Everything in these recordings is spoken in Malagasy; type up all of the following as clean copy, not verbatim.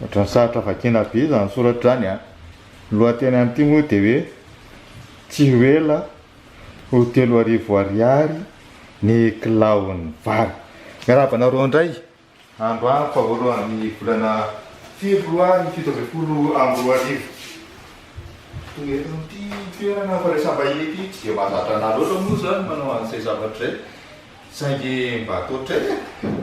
ohatrany saratra vakina be zany soratra zany a lohateny amin'ity moa dia hoe tsy hoela ho 3,000 ariary ny kilaon'ny vary. Miarabana roa indray androany faharoan'ny volana febroary 2020. Tonga eto amin'ity toerana fandraisam-bahiny ity tsy dia mahazatra anah loatra moa zany manao an'izay zavatra izay saingy mba atao tray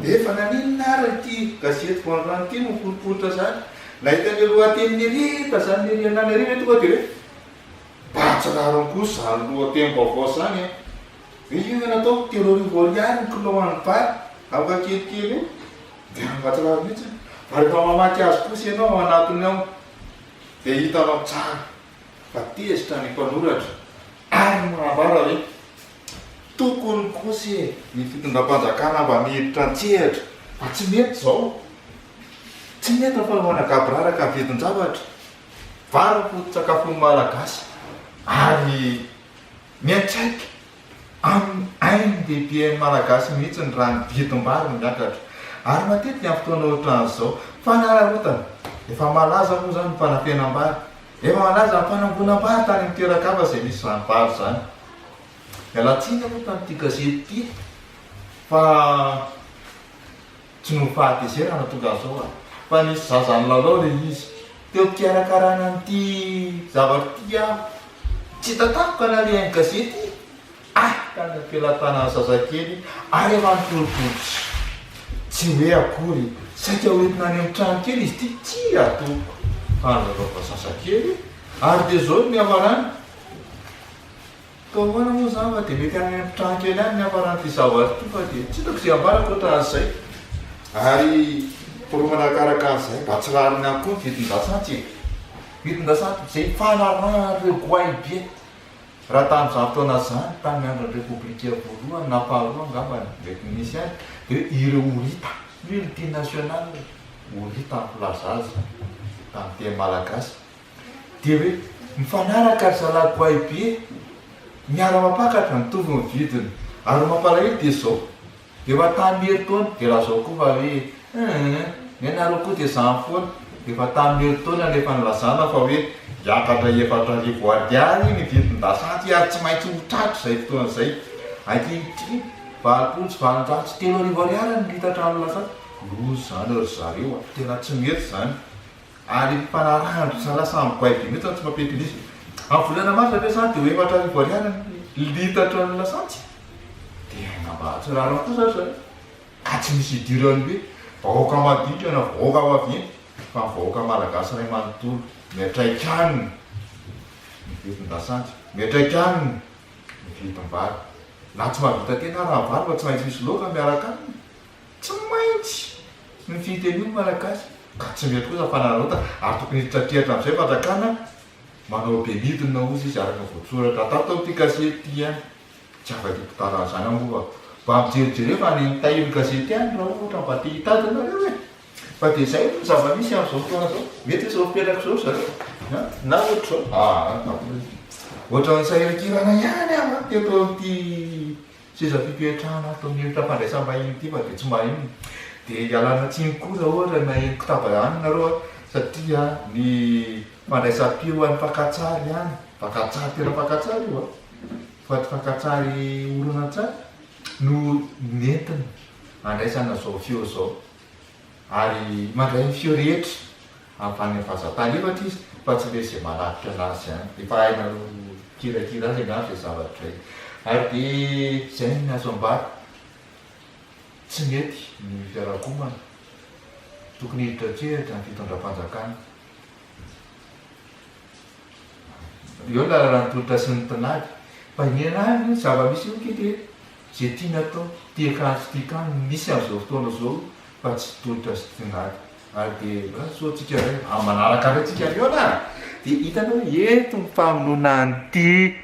dia efa naninona ary ity gazety vao androany ity miforiporitra zany nahita ny lohateny nirita zany nirianany ary hoe tonga dia hoe batsirarony kosa zany lohateny-baovao zany a hoe io natao 3,000 ariary ny kilao any vary afaka kelikely io dia batsiraro mihitsy fa rehefa mamaky azy kosa ianao anatiny ao dia hitanao tsara fa tezitra ny mpanoratra ary mahambara hoe tokony kosy ny fitondram-panjakana mba miditra an-tsehatra fa tsy mety zao tsy mety fa managabraraka vidin-javatra vary foto-tsakafon'ny malagasy ary miantraika amin'ny ainy-dehiben'ny malagasy mihitsy ny raha ny vidim-bary ny miakatra ary matetika amin'ny fotoana ohatran'izao fanararotana efa malaza moa zany ny fanafenam-bary efa malaza ny fanangonam-bary tany amin'ny toeran-kafa izay misy zany vary zany. Mialatsiny moa tamin'ity gazety ity fa tsy no fahatezerana tonga zao fa nisy zazany lalao le izy teo pikarakarana an'ity zavatra ity aho tsy tatakoka nalehan'ny gazety ka nampelatana zazakely ary efa nitorobotsy tsy hoe akory saika hoentina any amin'ny trano kely izy ity tsy atoko fa nalaova zazakely ary dia zao ny hamarany hoana moa zany fa dia mety any amin'ny trano kely any ny hamaranyty zavatra ity fa dia tsy hitako izay ambarako ohatran'izay ary foromana arakaraka an'izay mba tsy rariny any koa ny vidin-dasantsy vidin-dasantsy izay fanarareo goay be raha tamin'izany fotoana zany tamin'ny andron'ny repoblika voalohany na faharoa angambany mety misy any dia ireo orita multinational orita ny filazazy tamin'ny teny malagasy dia hoe mifanaraka ry zalagoay be miara mapakatra mitovy ny vidiny ary mampalahelo dia zao dia efa tamin'ny herintaona dia raha zao koa fa hoe ny anareo koa dia zany foana dia efa tamin'ny herintaona nefa nilazana fa hoe hiakatra 4,000 ariary ny vidin-dasantsy ary tsy maintsy hotratro izay fotoana izay ankehitriny valopolo sy valonjato sy 3,000 ariary ny litatra ny lasantsy lozy zany ry zareo tena tsy mety zany ary mpanarahandro salasa amin'ny goay be mihitsy tsy mampety izy amin'ny volana marsa ampiasany dia hoe 4,000 ariary ny litatra ny lasantsy dia namba tsy rariny kosa zany ka tsy misy idirany hoe vahoaka maditra na vahoaka vaventy fa vahoaka malagasy ray manontolo miatraika aminy ny vidin-dasantsy miatraika aminy ny vidin-vary na tsy mahavita tena raha vary fa tsy maintsy misy loaka miaraka aminy tsy maintsy ny fitenio malagasy ka tsy mety kosa fanarota ary tokony hitratrehatra amin'izay fanjakana manao be midina ozy izy araka voatsoratra atato amin'ity gazety ity any tsy afaka mpitaran'izany amova mba mijerijereo fa ny mitahiny gazety any raha ohatra mba te hitadinareo e fa dia izay no zava-misy amin'izao fotoana zao mety izao fipetraka zao zareo na ohatra zao ohatra nysahirikirana ihany aho teto amin'ity seza fipetrahana ato amin'ny efitra fandraisam-bahiny ity fa dia tsy mahino dia ialana tsiny koa raha ohatra nahenoko tabany nareo satria ny fandraisam-peo any fakatsary any fakatsary tena fakatsary io fa ty fakatsary oronan-tsary no nentina andraisana zao feo zao ary mandray ny feo rehetra amin'ny fazatany efatra izy fa tsy le izay manafitra anazy any efa hainaro kirakira azy angano zay zavatra ary dia zay ny azo ambary tsy mety ny fiarahakomana tokony hiditratrehatra ny fitondram-panjakana eo lalana nytolotra sy ny tinady fa inenany zava-misy io kety zay tiana atao tiakany sy tiakany misy amin'izao fotoana zao fa tsy tolotra sy tinady ary dia so atsika ray manaraka ray tsika eo na dia hitanao eto ny famonoana an'ity